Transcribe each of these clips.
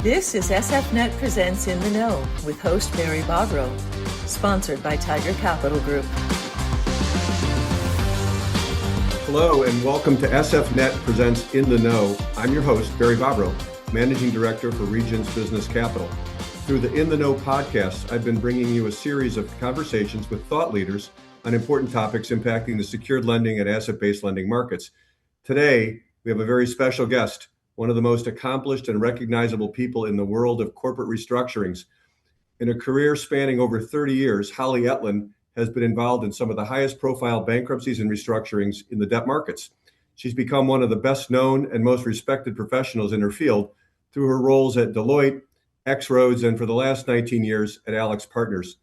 This is SFNet Presents In the Know with host Barry Bobrow, sponsored by Tiger Capital Group. Hello and welcome to SFNet Presents In the Know. I'm your host, Barry Bobrow, Managing Director for Regions Business Capital. Through the In the Know podcast, I've been bringing you a series of conversations with thought leaders on important topics impacting the secured lending and asset-based lending markets. Today, we have a very special guest, one of the most accomplished and recognizable people in the world of corporate restructurings. In a career spanning over 30 years, Holly Etlin has been involved in some of the highest profile bankruptcies and restructurings in the debt markets. She's become one of the best known and most respected professionals in her field through her roles at Deloitte, XRoads, and for the last 19 years at AlixPartners.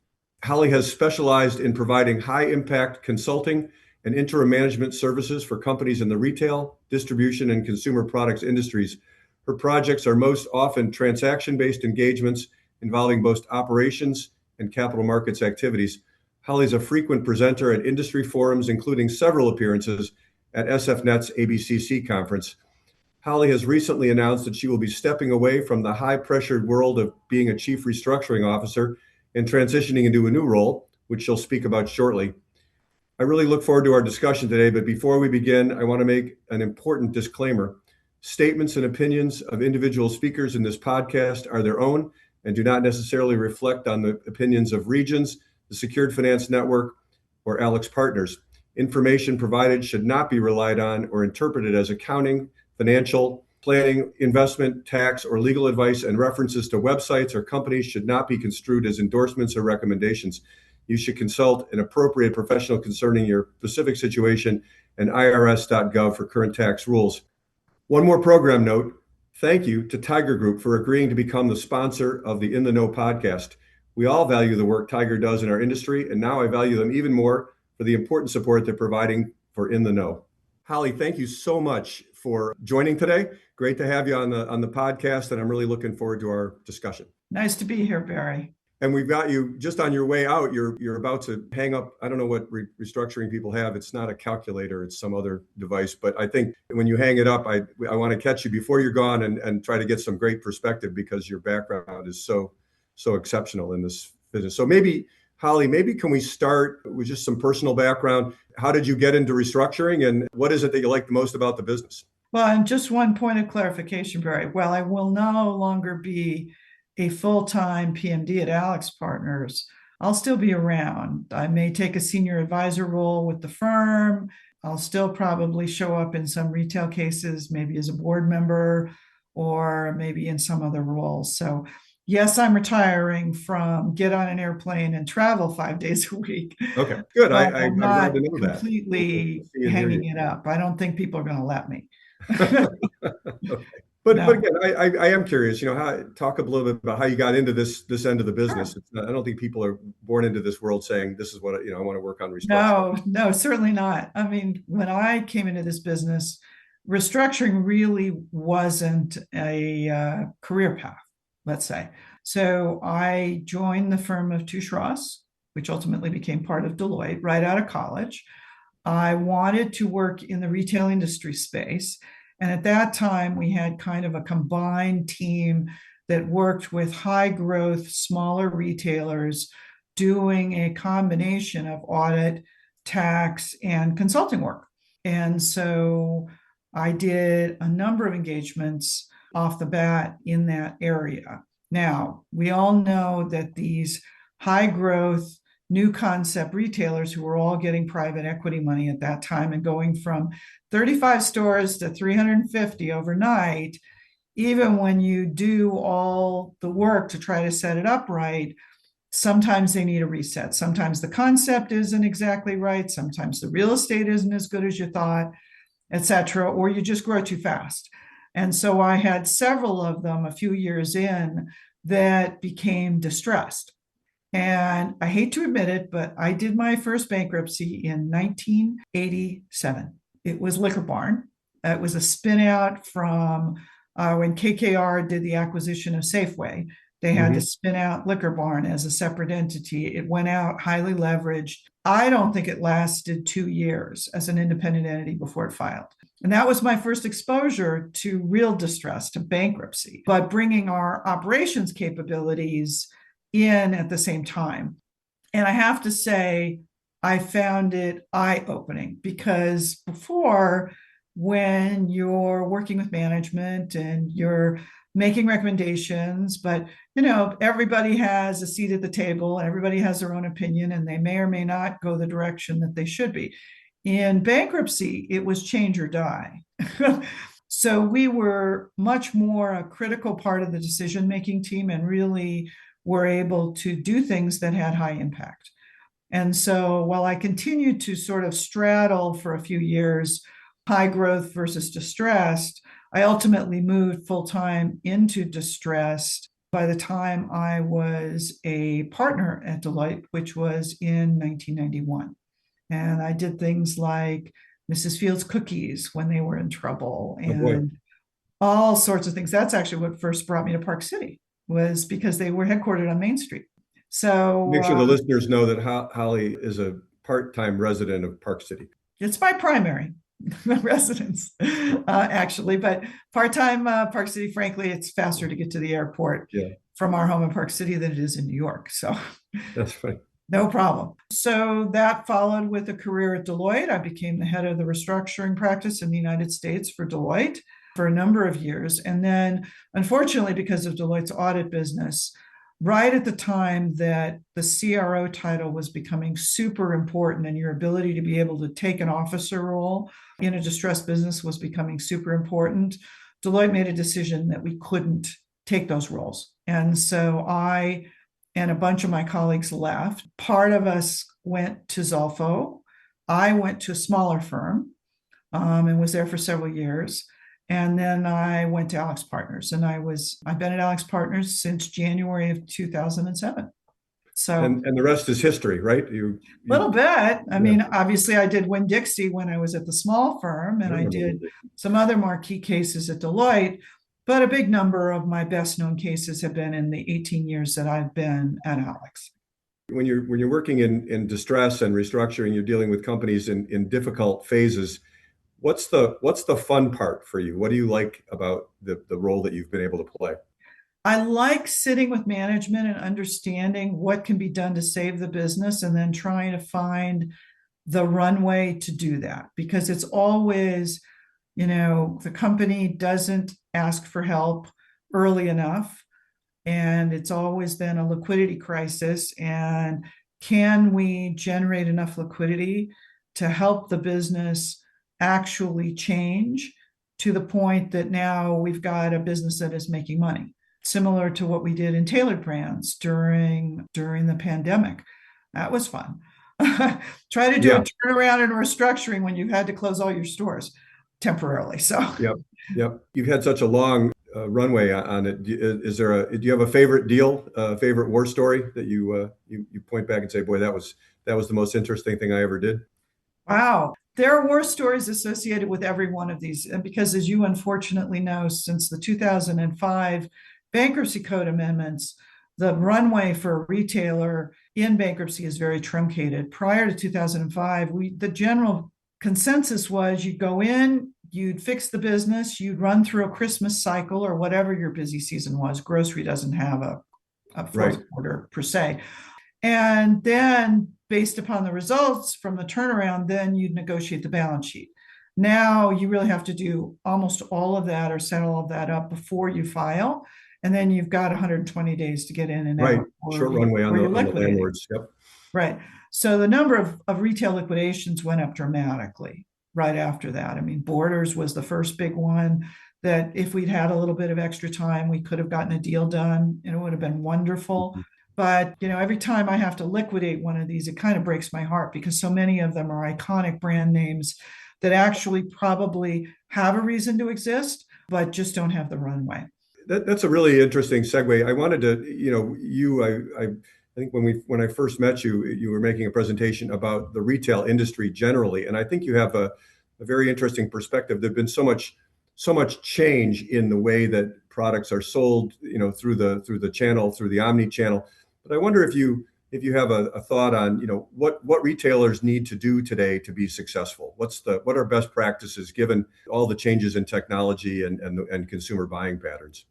Holly has specialized in providing high impact consulting and interim management services for companies in the retail, distribution, and consumer products industries. Her projects are most often transaction-based engagements involving both operations and capital markets activities. Holly is a frequent presenter at industry forums, including several appearances at SFNet's ABCC conference. Holly has recently announced that she will be stepping away from the high-pressured world of being a Chief Restructuring Officer and transitioning into a new role, which she'll speak about shortly. I really look forward to our discussion today, but before we begin, I want to make an important disclaimer. Statements and opinions of individual speakers in this podcast are their own and do not necessarily reflect on the opinions of Regions, the Secured Finance Network, or AlixPartners. Information provided should not be relied on or interpreted as accounting, financial, planning, investment, tax, or legal advice, and references to websites or companies should not be construed as endorsements or recommendations. You should consult an appropriate professional concerning your specific situation and irs.gov for current tax rules. One more program note. Thank you to Tiger Group for agreeing to become the sponsor of the In the Know podcast. We all value the work Tiger does in our industry, and now I value them even more for the important support they're providing for In the Know. Holly, thank you so much for joining today. Great to have you on the podcast, and I'm really looking forward to our discussion. Nice to be here, Barry. And we've got you just on your way out. You're about to hang up. I don't know what restructuring people have. It's not a calculator. It's some other device. But I think when you hang it up, I want to catch you before you're gone and try to get some great perspective because your background is so exceptional in this business. So maybe, Holly, can we start with just some personal background? How did you get into restructuring and what is it that you like the most about the business? Well, and just one point of clarification, Barry. While I will no longer be a full-time PMD at AlixPartners, I'll still be around. I may take a senior advisor role with the firm. I'll still probably show up in some retail cases, maybe as a board member or maybe in some other role. So yes, I'm retiring from get on an airplane and travel 5 days a week. Okay, good. I'm not glad to know that. Completely hanging it up. I don't think people are going to let me. Okay. But again, I am curious, talk a little bit about how you got into this end of the business. Sure. I don't think people are born into this world saying this is what, I want to work on restructuring. No, certainly not. I mean, when I came into this business, restructuring really wasn't a career path, let's say. So I joined the firm of Touche Ross, which ultimately became part of Deloitte right out of college. I wanted to work in the retail industry space. And at that time, we had kind of a combined team that worked with high growth, smaller retailers doing a combination of audit, tax, and consulting work. And so I did a number of engagements off the bat in that area. Now, we all know that these high growth, new concept retailers who were all getting private equity money at that time and going from 35 stores to 350 overnight, even when you do all the work to try to set it up right, sometimes they need a reset. Sometimes the concept isn't exactly right. Sometimes the real estate isn't as good as you thought, et cetera, or you just grow too fast. And so I had several of them a few years in that became distressed. And I hate to admit it, but I did my first bankruptcy in 1987. It was Liquor Barn. It was a spin out from when KKR did the acquisition of Safeway. They had to spin out Liquor Barn as a separate entity. It went out highly leveraged. I don't think it lasted 2 years as an independent entity before it filed. And that was my first exposure to real distress, to bankruptcy, but bringing our operations capabilities in at the same time. And I have to say, I found it eye-opening because before, when you're working with management and you're making recommendations, but everybody has a seat at the table, everybody has their own opinion, and they may or may not go the direction that they should be. In bankruptcy, it was change or die. So we were much more a critical part of the decision-making team and really were able to do things that had high impact. And so while I continued to sort of straddle for a few years high growth versus distressed, I ultimately moved full-time into distressed by the time I was a partner at Deloitte, which was in 1991. And I did things like Mrs. Fields cookies when they were in trouble and all sorts of things. That's actually what first brought me to Park City, was because they were headquartered on Main Street. So make sure the listeners know that Holly is a part-time resident of Park City. It's my primary residence, actually, but part-time Park City, frankly, it's faster to get to the airport from our home in Park City than it is in New York. So that's fine. No problem. So that followed with a career at Deloitte. I became the head of the restructuring practice in the United States for Deloitte for a number of years. And then, unfortunately, because of Deloitte's audit business, right at the time that the CRO title was becoming super important and your ability to be able to take an officer role in a distressed business was becoming super important, Deloitte made a decision that we couldn't take those roles. And so I and a bunch of my colleagues left. Part of us went to Zolfo. I went to a smaller firm and was there for several years. And then I went to AlixPartners, and I've been at AlixPartners since January of 2007. So and the rest is history, right? Little bit. I mean, obviously I did Winn-Dixie when I was at the small firm, and I did some other marquee cases at Deloitte. But a big number of my best known cases have been in the 18 years that I've been at Alix. When you're working in distress and restructuring, you're dealing with companies in difficult phases. What's the fun part for you? What do you like about the role that you've been able to play? I like sitting with management and understanding what can be done to save the business and then trying to find the runway to do that, because it's always, the company doesn't ask for help early enough, and it's always then a liquidity crisis. And can we generate enough liquidity to help the business actually change to the point that now we've got a business that is making money, similar to what we did in tailored brands during the pandemic? That was fun. Try to do a turnaround and restructuring when you've had to close all your stores temporarily. So Yep. You've had such a long runway on it. Do you have a favorite deal, favorite war story that you point back and say, boy, that was the most interesting thing I ever did? Wow. There are war stories associated with every one of these. And because, as you unfortunately know, since the 2005 bankruptcy code amendments, the runway for a retailer in bankruptcy is very truncated. Prior to 2005, the general consensus was you'd go in, you'd fix the business, you'd run through a Christmas cycle or whatever your busy season was. Grocery doesn't have a fourth quarter per se. And then based upon the results from the turnaround, then you'd negotiate the balance sheet. Now you really have to do almost all of that or set all of that up before you file. And then you've got 120 days to get in and out. Short runway on the landlords. Yep. Right. So the number of retail liquidations went up dramatically right after that. I mean, Borders was the first big one that if we'd had a little bit of extra time, we could have gotten a deal done and it would have been wonderful. Mm-hmm. But, every time I have to liquidate one of these, it kind of breaks my heart because so many of them are iconic brand names that actually probably have a reason to exist, but just don't have the runway. That's a really interesting segue. I wanted to, I think when I first met you, you were making a presentation about the retail industry generally. And I think you have a very interesting perspective. There've been so much change in the way that products are sold, through the channel, through the omni channel. But I wonder if you if you have a thought on, what retailers need to do today to be successful. What are best practices given all the changes in technology and consumer buying patterns?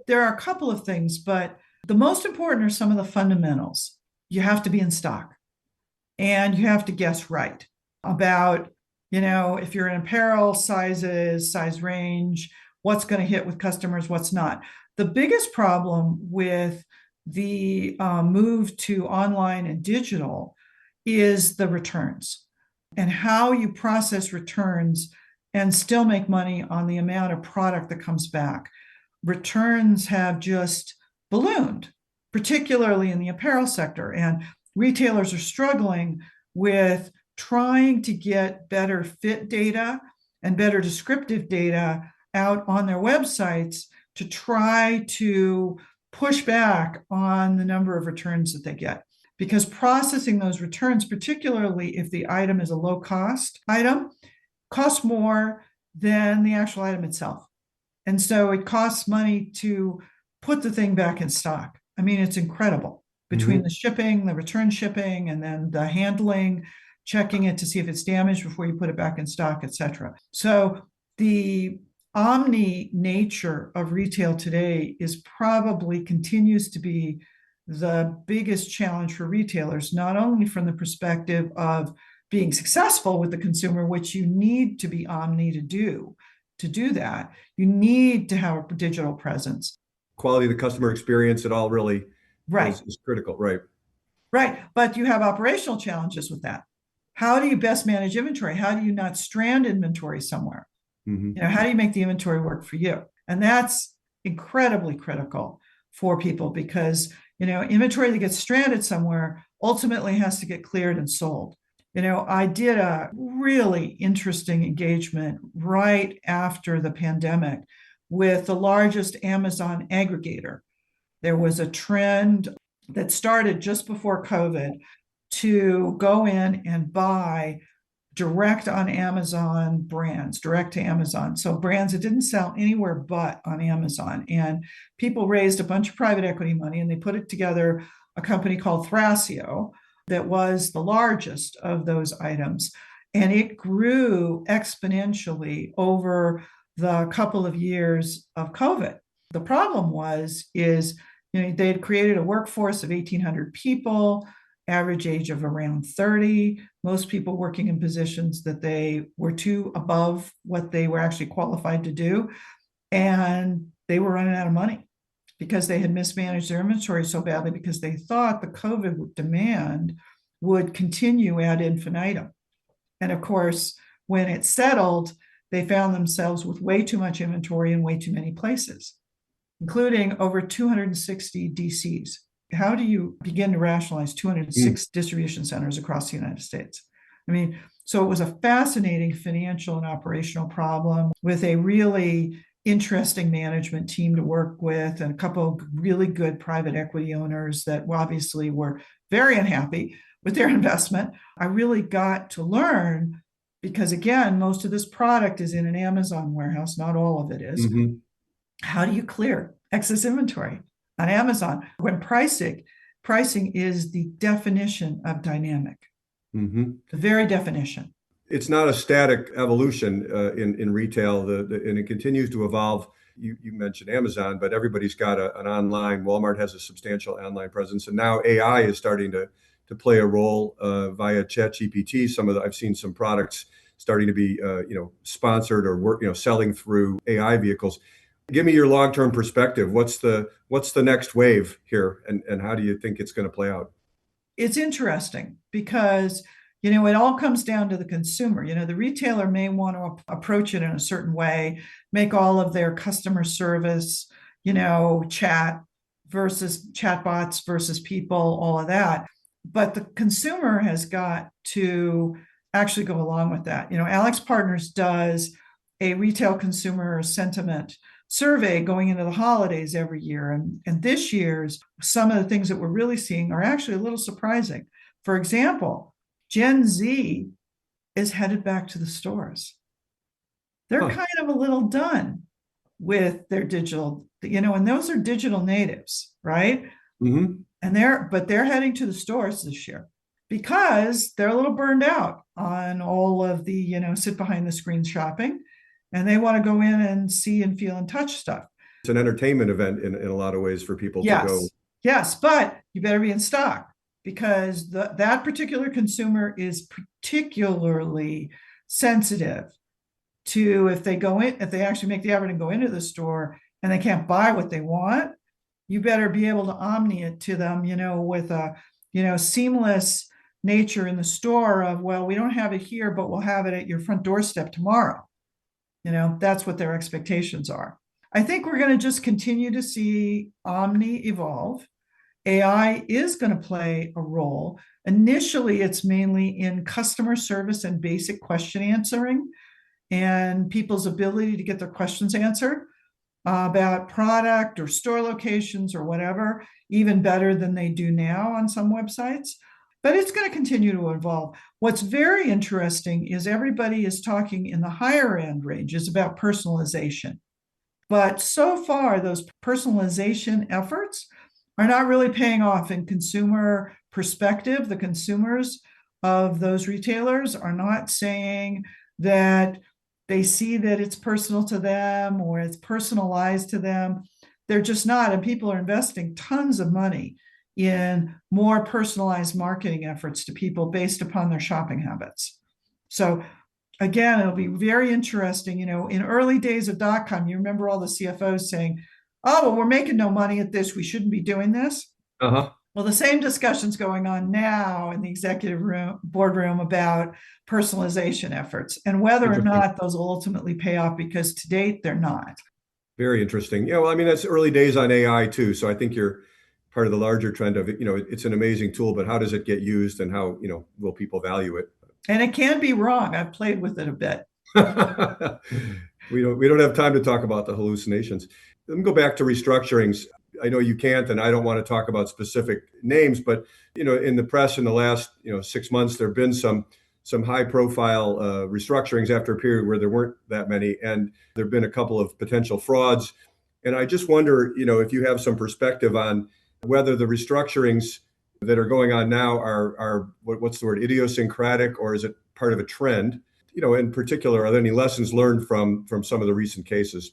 There are a couple of things, but the most important are some of the fundamentals. You have to be in stock and you have to guess right about, if you're in apparel, sizes, size range, what's going to hit with customers, what's not. The biggest problem with the move to online and digital is the returns and how you process returns and still make money on the amount of product that comes back. Returns have just ballooned, particularly in the apparel sector, and retailers are struggling with trying to get better fit data and better descriptive data out on their websites to try to push back on the number of returns that they get. Because processing those returns, particularly if the item is a low cost item, costs more than the actual item itself. And so it costs money to put the thing back in stock. I mean, it's incredible between the shipping, the return shipping, and then the handling, checking it to see if it's damaged before you put it back in stock, et cetera. So the omni nature of retail today is probably continues to be the biggest challenge for retailers, not only from the perspective of being successful with the consumer, which you need to be omni to do that. You need to have a digital presence. Quality of the customer experience, it all really Right. is critical, right? Right. But you have operational challenges with that. How do you best manage inventory? How do you not strand inventory somewhere? How do you make the inventory work for you? And that's incredibly critical for people because, inventory that gets stranded somewhere ultimately has to get cleared and sold. I did a really interesting engagement right after the pandemic with the largest Amazon aggregator. There was a trend that started just before COVID to go in and buy direct on Amazon brands, direct to Amazon. So brands that didn't sell anywhere but on Amazon. And people raised a bunch of private equity money and they put it together a company called Thrasio that was the largest of those items. And it grew exponentially over the couple of years of COVID. The problem is they had created a workforce of 1,800 people, average age of around 30, most people working in positions that they were above what they were actually qualified to do. And they were running out of money because they had mismanaged their inventory so badly because they thought the COVID demand would continue ad infinitum. And of course, when it settled, they found themselves with way too much inventory in way too many places, including over 260 DCs. How do you begin to rationalize 206 distribution centers across the United States? I mean, so it was a fascinating financial and operational problem with a really interesting management team to work with and a couple of really good private equity owners that obviously were very unhappy with their investment. I really got to learn because, again, most of this product is in an Amazon warehouse, not all of it is. How do you clear excess inventory on Amazon when pricing is the definition of dynamic, the very definition? It's not a static evolution in retail, and it continues to evolve. You mentioned Amazon, but everybody's got an online. Walmart has a substantial online presence, and now AI is starting to play a role via ChatGPT. I've seen some products starting to be sponsored or selling through AI vehicles. Give me your long-term perspective. What's the next wave here, and how do you think it's going to play out? It's interesting because it all comes down to the consumer. The retailer may want to approach it in a certain way, make all of their customer service, chat versus chatbots versus people, all of that. But the consumer has got to actually go along with that. AlixPartners does a retail consumer sentiment survey going into the holidays every year. And this year's, some of the things that we're really seeing are actually a little surprising. For example, Gen Z is headed back to the stores. They're kind of a little done with their digital, and those are digital natives, right? And they're heading to the stores this year because they're a little burned out on all of the, sit behind the screen shopping, and they want to go in and see and feel and touch stuff. It's an entertainment event in a lot of ways for people to go. Yes, but you better be in stock because that particular consumer is particularly sensitive to if they actually make the effort and go into the store and they can't buy what they want, you better be able to omni it to them, with a, seamless nature in the store of, well, we don't have it here, but we'll have it at your front doorstep tomorrow. That's what their expectations are. I think we're going to just continue to see omni evolve. AI is going to play a role. Initially, it's mainly in customer service and basic question answering and people's ability to get their questions answered about product or store locations or whatever, even better than they do now on some websites. But it's going to continue to evolve. What's very interesting is everybody is talking in the higher end ranges about personalization. But so far, those personalization efforts are not really paying off in consumer perspective. The consumers of those retailers are not saying that they see that it's personal to them or it's personalized to them. They're just not. And people are investing tons of money in more personalized marketing efforts to people based upon their shopping habits. So again, it'll be very interesting. In early days of .com, you remember all the CFOs saying, oh, well, we're making no money at this. We shouldn't be doing this. Uh-huh. Well, the same discussion's going on now in the executive boardroom about personalization efforts and whether or not those will ultimately pay off, because to date, they're not. Very interesting. Yeah, well, I mean, that's early days on AI too. So I think you're part of the larger trend of it. It's an amazing tool, but how does it get used and how, will people value it? And it can be wrong. I've played with it a bit. We don't have time to talk about the hallucinations. Let me go back to restructurings. I know you can't, and I don't want to talk about specific names, but in the press in the last 6 months, there have been some high-profile restructurings after a period where there weren't that many, and there have been a couple of potential frauds. And I just wonder, if you have some perspective on whether the restructurings that are going on now are what's the word, idiosyncratic, or is it part of a trend? In particular, are there any lessons learned from some of the recent cases?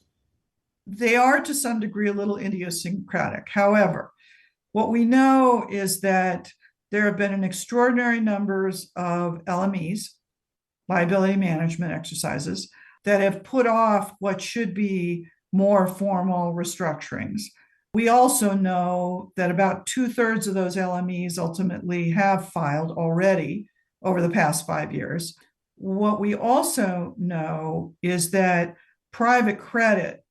They are to some degree a little idiosyncratic. However, what we know is that there have been an extraordinary numbers of LMEs, liability management exercises, that have put off what should be more formal restructurings. We also know that about 2/3 of those LMEs ultimately have filed already over the past 5 years. What we also know is that private credit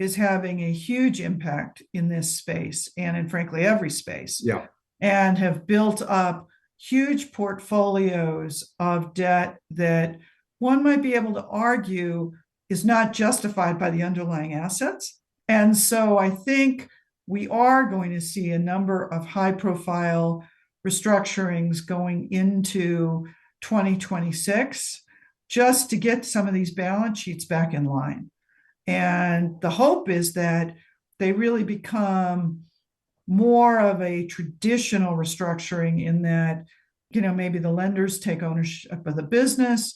is having a huge impact in this space and in frankly every space. Yeah. And have built up huge portfolios of debt that one might be able to argue is not justified by the underlying assets. And so I think we are going to see a number of high-profile restructurings going into 2026 just to get some of these balance sheets back in line. And the hope is that they really become more of a traditional restructuring in that, maybe the lenders take ownership of the business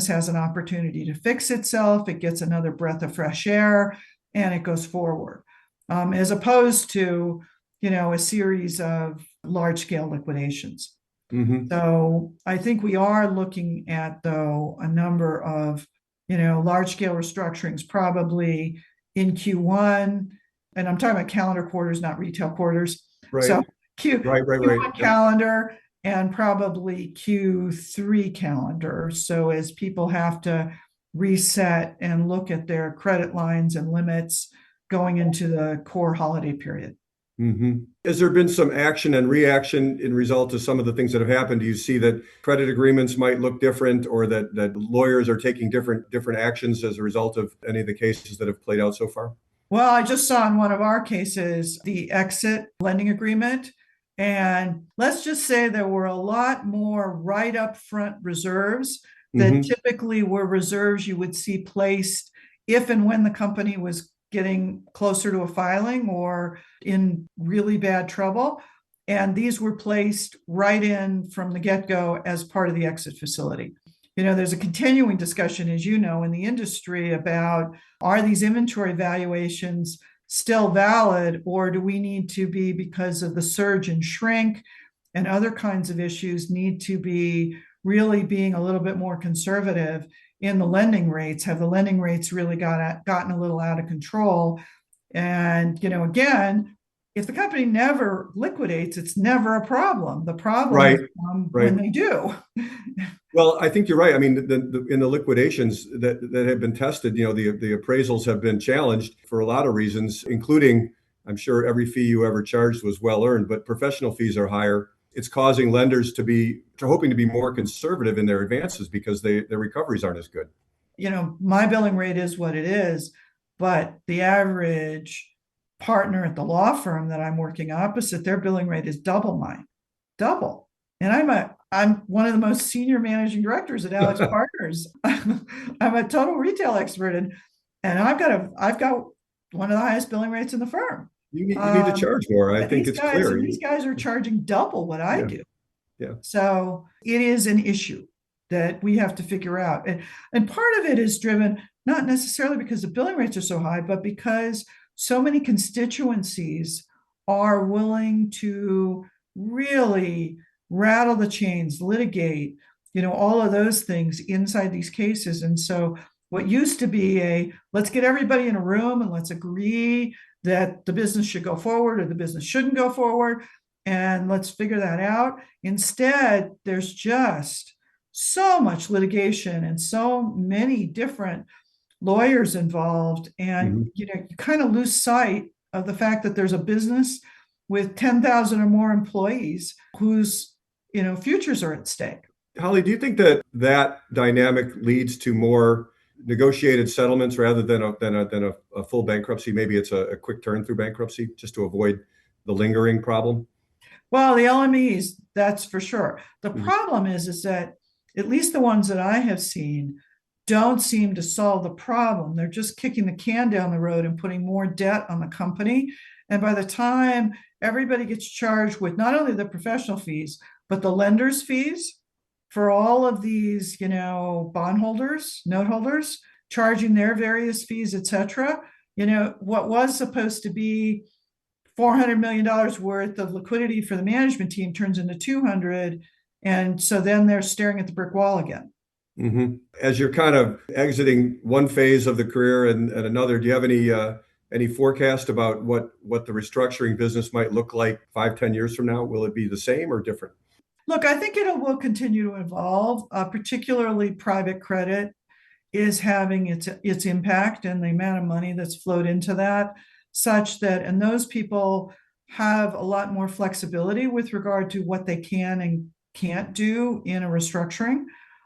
has an opportunity to fix itself, it gets another breath of fresh air, and it goes forward. As opposed to, a series of large-scale liquidations. Mm-hmm. So I think we are looking at, though, a number of, large-scale restructurings probably in Q1, and I'm talking about calendar quarters, not retail quarters. Right. So Q1 calendar and probably Q3 calendar. So as people have to reset and look at their credit lines and limits going into the core holiday period. Mm-hmm. Has there been some action and reaction in result to some of the things that have happened? Do you see that credit agreements might look different, or that lawyers are taking different actions as a result of any of the cases that have played out so far? Well, I just saw in one of our cases the exit lending agreement. And let's just say there were a lot more right up front reserves that typically were reserves you would see placed if and when the company was getting closer to a filing or in really bad trouble. And these were placed right in from the get-go as part of the exit facility. There's a continuing discussion, as you know, in the industry about, are these inventory valuations still valid, or do we need to be, because of the surge and shrink and other kinds of issues, need to be really being a little bit more conservative in the lending rates? Have the lending rates really gotten a little out of control? And, again, if the company never liquidates, it's never a problem. The problem is when they do. Well, I think you're right. I mean, in the liquidations that have been tested, the appraisals have been challenged for a lot of reasons, including, I'm sure every fee you ever charged was well earned, but professional fees are higher. It's causing lenders to hoping to be more conservative in their advances because their recoveries aren't as good. My billing rate is what it is, but the average partner at the law firm that I'm working opposite, their billing rate is double mine, double. And I'm one of the most senior managing directors at AlixPartners. I'm a total retail expert, and I've got one of the highest billing rates in the firm. You need to charge more. I think it's clear. These guys are charging double what I do. Yeah. So it is an issue that we have to figure out. And part of it is driven not necessarily because the billing rates are so high, but because so many constituencies are willing to really rattle the chains, litigate, all of those things inside these cases. And so what used to be let's get everybody in a room and let's agree that the business should go forward or the business shouldn't go forward, and let's figure that out. Instead, there's just so much litigation and so many different lawyers involved, and you kind of lose sight of the fact that there's a business with 10,000 or more employees whose futures are at stake. Holly, do you think that dynamic leads to more negotiated settlements rather than a full bankruptcy? Maybe it's a quick turn through bankruptcy just to avoid the lingering problem? Well, the LMEs, that's for sure. The problem is that at least the ones that I have seen don't seem to solve the problem. They're just kicking the can down the road and putting more debt on the company. And by the time everybody gets charged with not only the professional fees, but the lender's fees for all of these, bondholders, note holders, charging their various fees, et cetera, what was supposed to be $400 million worth of liquidity for the management team turns into 200. And so then they're staring at the brick wall again. Mm-hmm. As you're kind of exiting one phase of the career and another, do you have any forecast about what the restructuring business might look like 5-10 years from now? Will it be the same or different? Look, I think it will continue to evolve. Particularly private credit is having its impact, and the amount of money that's flowed into that, such that, and those people have a lot more flexibility with regard to what they can and can't do in a restructuring.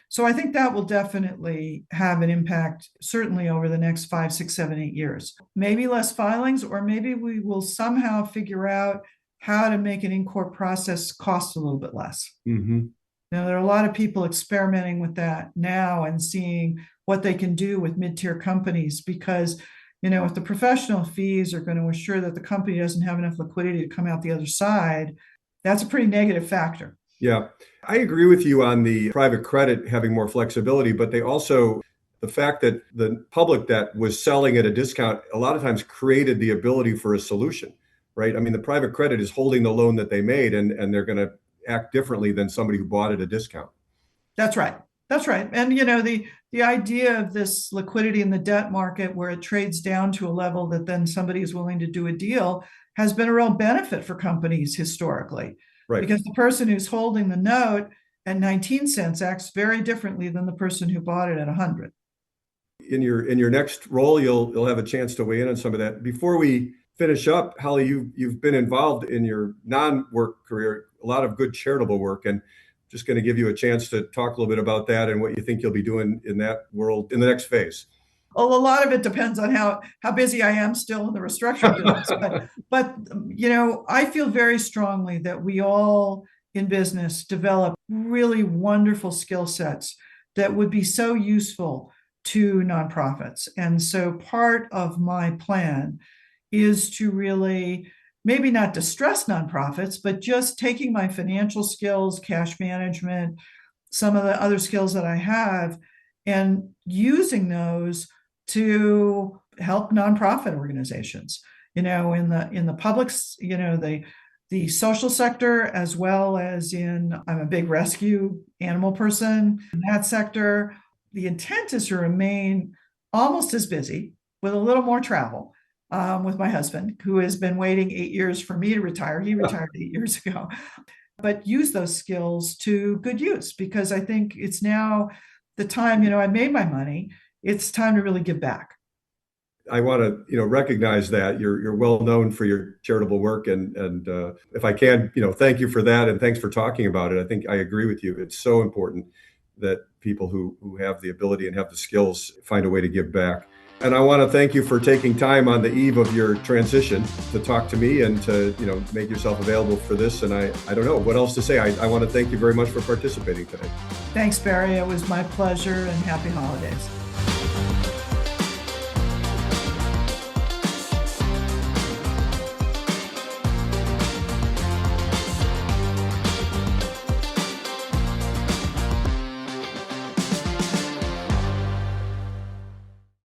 So I think that will definitely have an impact, certainly over the next 5, 6, 7, 8 years. Maybe less filings, or maybe we will somehow figure out how to make an in-court process cost a little bit less. Mm-hmm. Now, there are a lot of people experimenting with that now and seeing what they can do with mid-tier companies, because, if the professional fees are going to assure that the company doesn't have enough liquidity to come out the other side, that's a pretty negative factor. Yeah, I agree with you on the private credit having more flexibility, but the fact that the public debt was selling at a discount a lot of times created the ability for a solution, right? I mean, the private credit is holding the loan that they made, and they're going to act differently than somebody who bought at a discount. That's right. That's right. And, the idea of this liquidity in the debt market where it trades down to a level that then somebody is willing to do a deal has been a real benefit for companies historically. Right. Because the person who's holding the note at 19 cents acts very differently than the person who bought it at 100. In your next role, you'll have a chance to weigh in on some of that. Before we finish up, Holly, you've been involved in your non-work career, a lot of good charitable work, and just going to give you a chance to talk a little bit about that and what you think you'll be doing in that world in the next phase. Well, a lot of it depends on how busy I am still in the restructuring business. But I feel very strongly that we all in business develop really wonderful skill sets that would be so useful to nonprofits. And so part of my plan is to really maybe not distressed nonprofits, but just taking my financial skills, cash management, some of the other skills that I have, and using those to help nonprofit organizations, in the publics, the social sector, as well as I'm a big rescue animal person in that sector. The intent is to remain almost as busy with a little more travel, with my husband, who has been waiting 8 years for me to retire. He retired 8 years ago, but use those skills to good use, because I think it's now the time, I made my money. It's time to really give back. I want to, recognize that you're well known for your charitable work, and if I can, thank you for that, and thanks for talking about it. I think I agree with you. It's so important that people who have the ability and have the skills find a way to give back. And I want to thank you for taking time on the eve of your transition to talk to me and to, make yourself available for this. And I don't know what else to say. I want to thank you very much for participating today. Thanks, Barry. It was my pleasure, and happy holidays.